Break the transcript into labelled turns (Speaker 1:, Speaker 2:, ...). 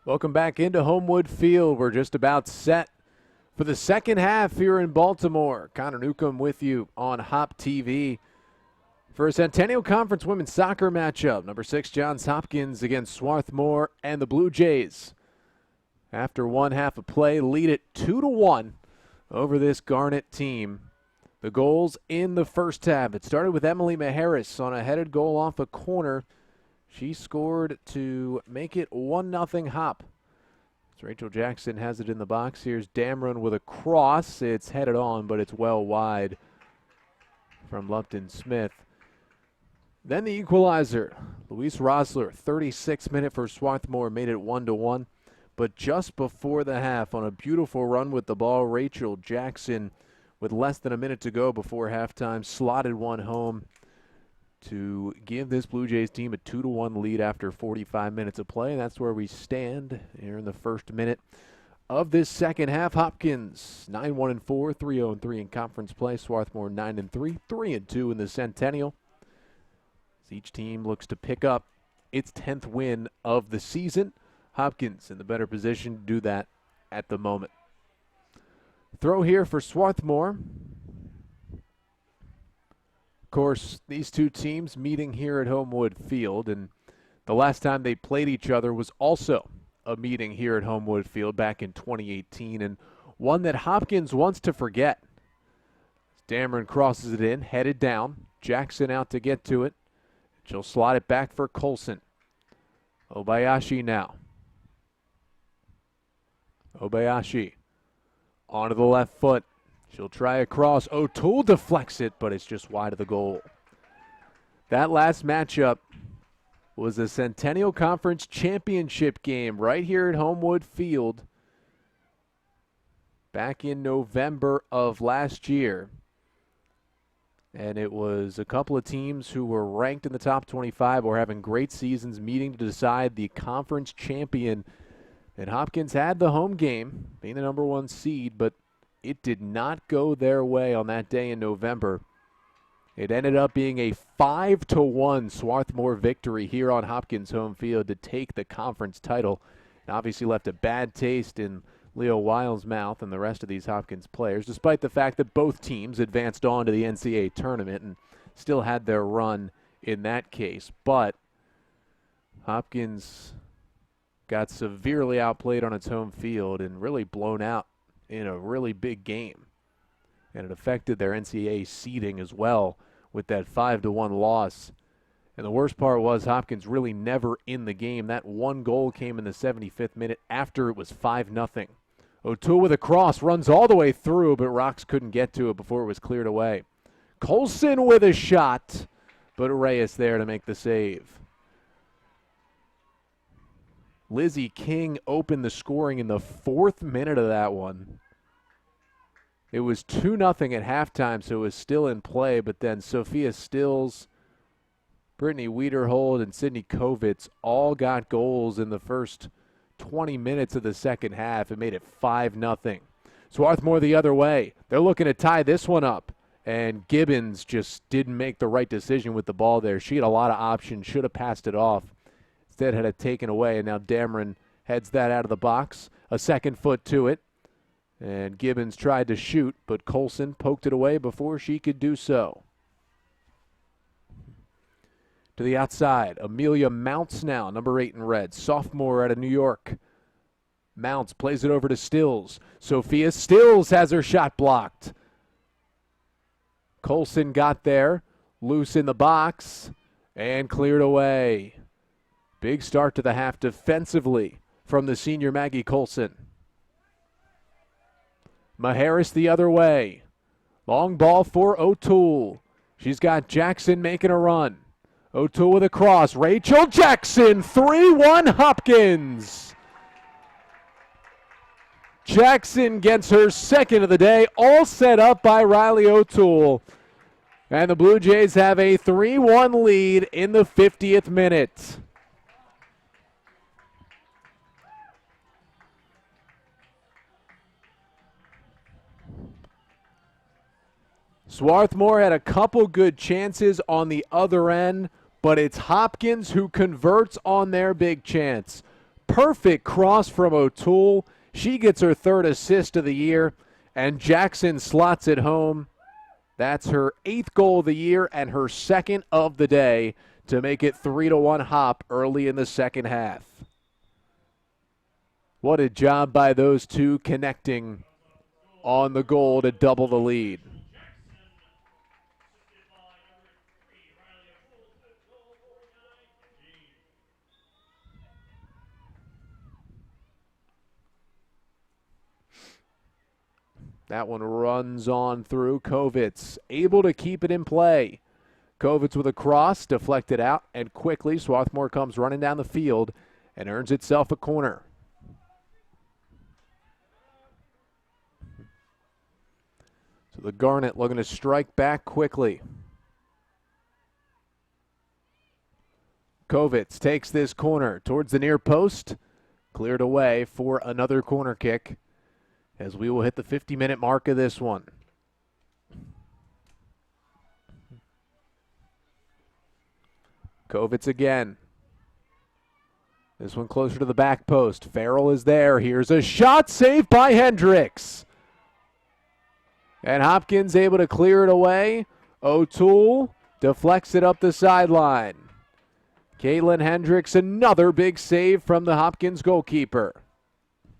Speaker 1: Welcome back into Homewood Field. We're just about set for the second half here in Baltimore. Connor Newcomb with you on HopTV for a Centennial Conference women's soccer matchup. Number 6 Johns Hopkins against Swarthmore, and the Blue Jays, after one half of play, lead it 2-1 over this Garnet team. The goals in the first half. It started with Emily Maharis on a headed goal off a corner. She scored to make it 1-0 Hop. As Rachel Jackson has it in the box. Here's Dameron with a cross. It's headed on, but it's well wide from Lupton Smith. Then the equalizer. Luis Rosler, 36th minute for Swarthmore, made it 1-1. But just before the half, on a beautiful run with the ball, Rachel Jackson, with less than a minute to go before halftime, slotted one home to give this Blue Jays team a 2-1 lead after 45 minutes of play. And that's where we stand here in the first minute of this second half. Hopkins 9-1-4, 3-0-3 in conference play. Swarthmore 9-3, 3-2 in the Centennial. As each team looks to pick up its 10th win of the season. Hopkins in the better position to do that at the moment. Throw here for Swarthmore. Of course, these two teams meeting here at Homewood Field, and the last time they played each other was also a meeting here at Homewood Field back in 2018, and one that Hopkins wants to forget. Dameron crosses it in, headed down. Jackson out to get to it. She'll slot it back for Colson. Obayashi now. Obayashi onto the left foot. She'll try a cross. O'Toole deflects it, but it's just wide of the goal. That last matchup was a Centennial Conference Championship game right here at Homewood Field back in November of last year. And it was a couple of teams who were ranked in the top 25 or having great seasons meeting to decide the conference champion. And Hopkins had the home game, being the number 1 seed, but it did not go their way on that day in November. It ended up being a 5-1 Swarthmore victory here on Hopkins home field to take the conference title. And obviously left a bad taste in Leo Wiles' mouth and the rest of these Hopkins players, despite the fact that both teams advanced on to the NCAA tournament and still had their run in that case. But Hopkins got severely outplayed on its home field and really blown out in a really big game. And it affected their NCAA seeding as well with that 5-1 loss. And the worst part was Hopkins really never in the game. That one goal came in the 75th minute after it was 5-0. O'Toole with a cross, runs all the way through, but Rocks couldn't get to it before it was cleared away. Colson with a shot, but Reyes there to make the save. Lizzie King opened the scoring in the 4th minute of that one. It was 2-0 at halftime, so it was still in play, but then Sophia Stills, Brittany Wiederhold, and Sydney Kovitz all got goals in the first 20 minutes of the second half. It made it 5-0. Swarthmore the other way. They're looking to tie this one up, and Gibbons just didn't make the right decision with the ball there. She had a lot of options, should have passed it off. Instead had it taken away, and now Dameron heads that out of the box. A second foot to it, and Gibbons tried to shoot, but Colson poked it away before she could do so. To the outside, Amelia Mounts now, number 8 in red, sophomore out of New York. Mounts plays it over to Stills. Sophia Stills has her shot blocked. Colson got there, loose in the box, and cleared away. Big start to the half defensively from the senior Maggie Colson. Maharis the other way. Long ball for O'Toole. She's got Jackson making a run. O'Toole with a cross. Rachel Jackson, 3-1 Hopkins. Jackson gets her second of the day, all set up by Riley O'Toole. And the Blue Jays have a 3-1 lead in the 50th minute. Swarthmore had a couple good chances on the other end, but it's Hopkins who converts on their big chance. Perfect cross from O'Toole. She gets her third assist of the year, and Jackson slots it home. That's her 8th goal of the year and her 2nd of the day to make it 3-1 Hop early in the second half. What a job by those two connecting on the goal to double the lead. That one runs on through. Kovitz able to keep it in play. Kovitz with a cross, deflected out, and quickly Swarthmore comes running down the field and earns itself a corner. So the Garnet looking to strike back quickly. Kovitz takes this corner towards the near post. Cleared away for another corner kick as we will hit the 50-minute mark of this one. Kovitz again. This one closer to the back post. Farrell is there. Here's a shot saved by Hendricks. And Hopkins able to clear it away. O'Toole deflects it up the sideline. Caitlin Hendricks, another big save from the Hopkins goalkeeper.